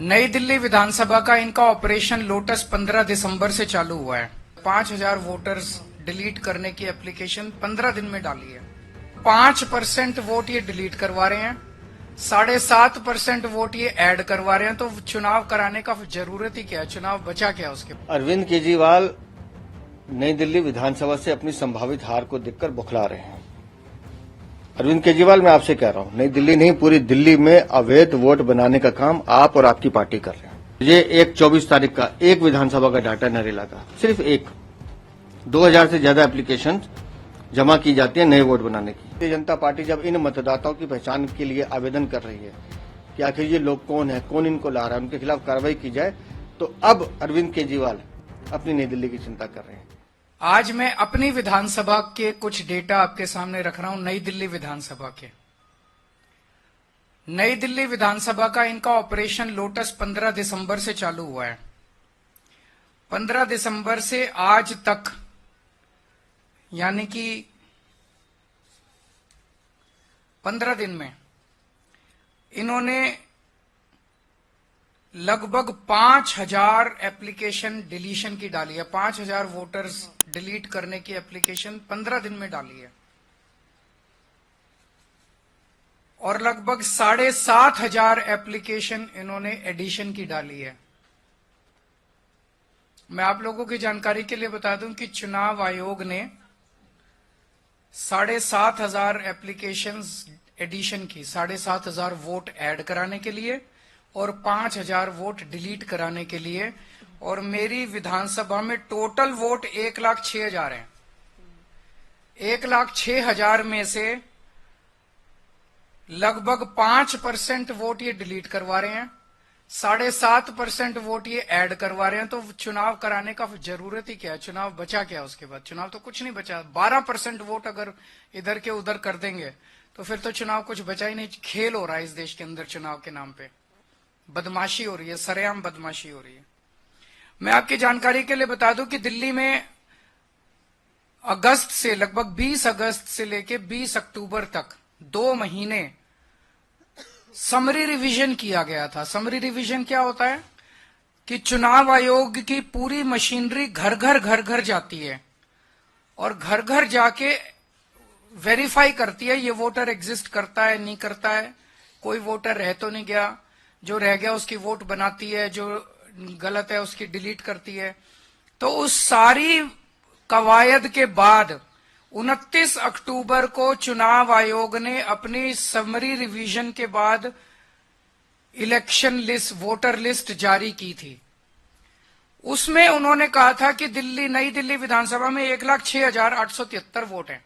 नई दिल्ली विधानसभा का इनका ऑपरेशन लोटस 15 दिसंबर से चालू हुआ है। 5,000 वोटर्स डिलीट करने की एप्लीकेशन 15 दिन में डाली है। 5% वोट ये डिलीट करवा रहे हैं, 7.5% वोट ये ऐड करवा रहे हैं। तो चुनाव कराने का जरूरत ही क्या है? चुनाव बचा क्या उसके? अरविंद केजरीवाल नई दिल्ली विधानसभा से अपनी संभावित हार को देखकर बौखला रहे हैं। अरविंद केजरीवाल, मैं आपसे कह रहा हूं, नई दिल्ली नहीं पूरी दिल्ली में अवैध वोट बनाने का काम आप और आपकी पार्टी कर रहे हैं। ये 24 तारीख का एक विधानसभा का डाटा नरेला का, सिर्फ एक 2000 से ज्यादा एप्लीकेशन जमा की जाती है नए वोट बनाने की। भारतीय जनता पार्टी जब इन मतदाताओं की पहचान के लिए आवेदन कर रही है कि आखिर ये लोग कौन है, कौन इनको ला रहा है, उनके खिलाफ कार्रवाई की जाए, तो अब अरविंद केजरीवाल अपनी नई दिल्ली की चिंता कर रहे हैं। आज मैं अपनी विधानसभा के कुछ डेटा आपके सामने रख रहा हूं। नई दिल्ली विधानसभा के, नई दिल्ली विधानसभा का इनका ऑपरेशन लोटस 15 दिसंबर से चालू हुआ है। 15 दिसंबर से आज तक, यानी कि 15 दिन में इन्होंने लगभग 5,000 एप्लीकेशन डिलीशन की डाली है। 5,000 वोटर्स डिलीट करने की एप्लीकेशन 15 दिन में डाली है और लगभग 7,500 एप्लीकेशन इन्होंने एडिशन की डाली है। मैं आप लोगों की जानकारी के लिए बता दूं कि चुनाव आयोग ने 7,500 एप्लीकेशंस एडिशन की, 7,500 वोट ऐड कराने के लिए और 5,000 वोट डिलीट कराने के लिए। और मेरी विधानसभा में टोटल वोट 1,06,000 हैं। 1,06,000 में से लगभग 5% वोट ये डिलीट करवा रहे हैं, 7.5% वोट ये ऐड करवा रहे हैं। तो चुनाव कराने का जरूरत ही क्या है? चुनाव बचा क्या उसके बाद? चुनाव तो कुछ नहीं बचा। 12% वोट अगर इधर के उधर कर देंगे तो फिर तो चुनाव कुछ बचा ही नहीं। खेल हो रहा है इस देश के अंदर चुनाव के नाम पे, बदमाशी हो रही है, सरेआम बदमाशी हो रही है। मैं आपकी जानकारी के लिए बता दूं कि दिल्ली में अगस्त से, लगभग 20 अगस्त से लेके 20 अक्टूबर तक 2 महीने समरी रिवीजन किया गया था। समरी रिवीजन क्या होता है कि चुनाव आयोग की पूरी मशीनरी घर घर जाती है और घर घर जाके वेरीफाई करती है ये वोटर एग्जिस्ट करता है, नहीं करता है, कोई वोटर रह तो नहीं गया, जो रह गया उसकी वोट बनाती है, जो गलत है उसकी डिलीट करती है। तो उस सारी कवायद के बाद 29 अक्टूबर को चुनाव आयोग ने अपनी समरी रिवीजन के बाद इलेक्शन लिस्ट, वोटर लिस्ट जारी की थी। उसमें उन्होंने कहा था कि नई दिल्ली विधानसभा में 1,06,873 वोट हैं।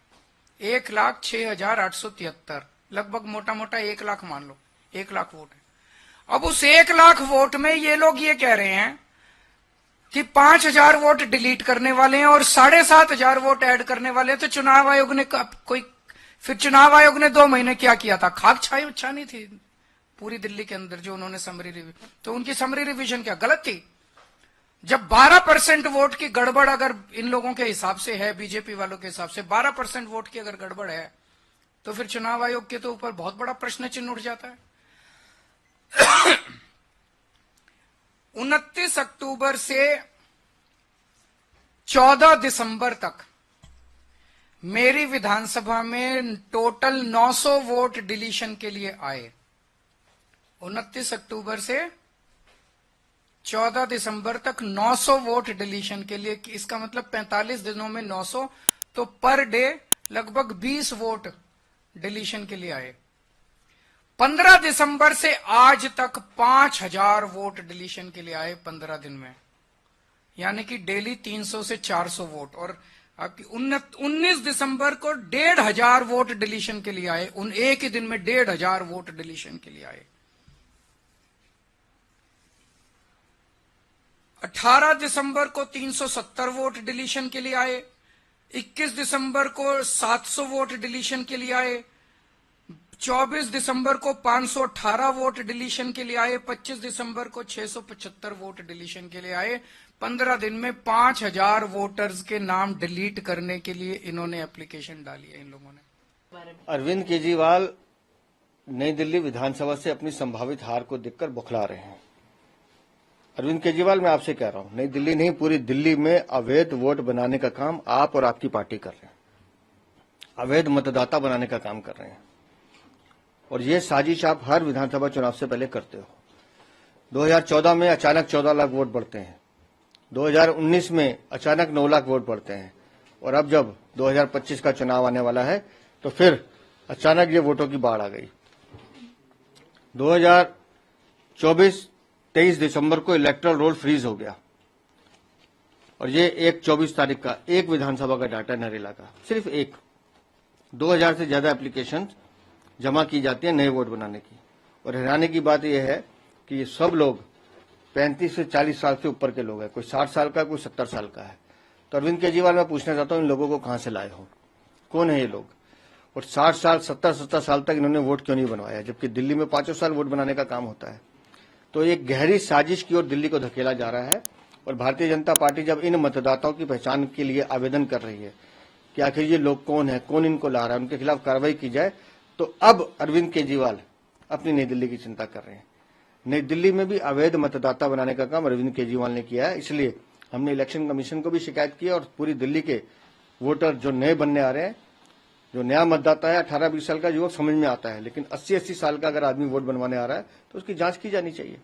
1,06,873, लगभग मोटा मोटा 1 लाख मान लो, 1 लाख वोट है। अब उस 1 लाख वोट में ये लोग ये कह रहे हैं कि 5,000 वोट डिलीट करने वाले हैं और 7,500 वोट ऐड करने वाले हैं। तो चुनाव आयोग ने फिर चुनाव आयोग ने 2 महीने क्या किया था? खाक छानी थी पूरी दिल्ली के अंदर जो उन्होंने समरी रिवीजन। तो उनकी समरी रिवीजन क्या गलत थी? जब 12% वोट की गड़बड़ अगर इन लोगों के हिसाब से है, बीजेपी वालों के हिसाब से 12% वोट की अगर गड़बड़ है, तो फिर चुनाव आयोग के तो ऊपर बहुत बड़ा प्रश्न चिन्ह उठ जाता है। 29 अक्टूबर से 14 दिसंबर तक मेरी विधानसभा में टोटल 900 वोट डिलीशन के लिए आए। 29 अक्टूबर से 14 दिसंबर तक 900 वोट डिलीशन के लिए। इसका मतलब 45 दिनों में 900, तो पर डे लगभग 20 वोट डिलीशन के लिए आए। 15 दिसंबर से आज तक 5,000 वोट डिलीशन के लिए आए 15 दिन में, यानी कि डेली 300 से 400 वोट। और 19 दिसंबर को 1,500 वोट डिलीशन के लिए आए। एक ही दिन में 1,500 वोट डिलीशन के लिए आए। 18 दिसंबर को 370 वोट डिलीशन के लिए आए। 21 दिसंबर को 700 वोट डिलीशन के लिए आए। 24 दिसंबर को 518 वोट डिलीशन के लिए आए। 25 दिसंबर को 675 वोट डिलीशन के लिए आए। 15 दिन में 5,000 वोटर्स के नाम डिलीट करने के लिए इन्होंने एप्लीकेशन डाली है इन लोगों ने। अरविंद केजरीवाल नई दिल्ली विधानसभा से अपनी संभावित हार को देखकर बौखला रहे हैं। अरविंद केजरीवाल, मैं आपसे कह रहा हूं, नई दिल्ली नहीं पूरी दिल्ली में अवैध वोट बनाने का काम आप और आपकी पार्टी कर रहे हैं, अवैध मतदाता बनाने का काम कर रहे हैं। और ये साजिश आप हर विधानसभा चुनाव से पहले करते हो। 2014 में अचानक 14 लाख वोट बढ़ते हैं, 2019 में अचानक 9 लाख वोट बढ़ते हैं, और अब जब 2025 का चुनाव आने वाला है तो फिर अचानक ये वोटों की बाढ़ आ गई। 2024-23 दिसंबर को इलेक्टोरल रोल फ्रीज हो गया, और ये 24 तारीख का एक विधानसभा का डाटा नरेला का, सिर्फ एक। 2000 से ज्यादा एप्लीकेशन जमा की जाती है नए वोट बनाने की। और हैरानी की बात यह है कि ये सब लोग 35 से 40 साल से ऊपर के लोग हैं, कोई 60 साल का, कोई 70 साल का है। तो अरविंद केजरीवाल, मैं पूछना चाहता हूं, इन लोगों को कहां से लाए हो, कौन है ये लोग? और 60 साल 70 साल तक इन्होंने वोट क्यों नहीं बनवाया, जबकि दिल्ली में 5 साल वोट बनाने का काम होता है। तो एक गहरी साजिश की ओर दिल्ली को धकेला जा रहा है। और भारतीय जनता पार्टी जब इन मतदाताओं की पहचान के लिए आवेदन कर रही है कि आखिर ये लोग कौन है, कौन इनको ला रहा है, उनके खिलाफ कार्रवाई की जाए, तो अब अरविंद केजरीवाल अपनी नई दिल्ली की चिंता कर रहे हैं। नई दिल्ली में भी अवैध मतदाता बनाने का काम अरविंद केजरीवाल ने किया है। इसलिए हमने इलेक्शन कमीशन को भी शिकायत की है, और पूरी दिल्ली के वोटर जो नए बनने आ रहे हैं, जो नया मतदाता है 18-20 साल का युवक समझ में आता है, लेकिन 80-80 साल का अगर आदमी वोट बनवाने आ रहा है तो उसकी जांच की जानी चाहिए।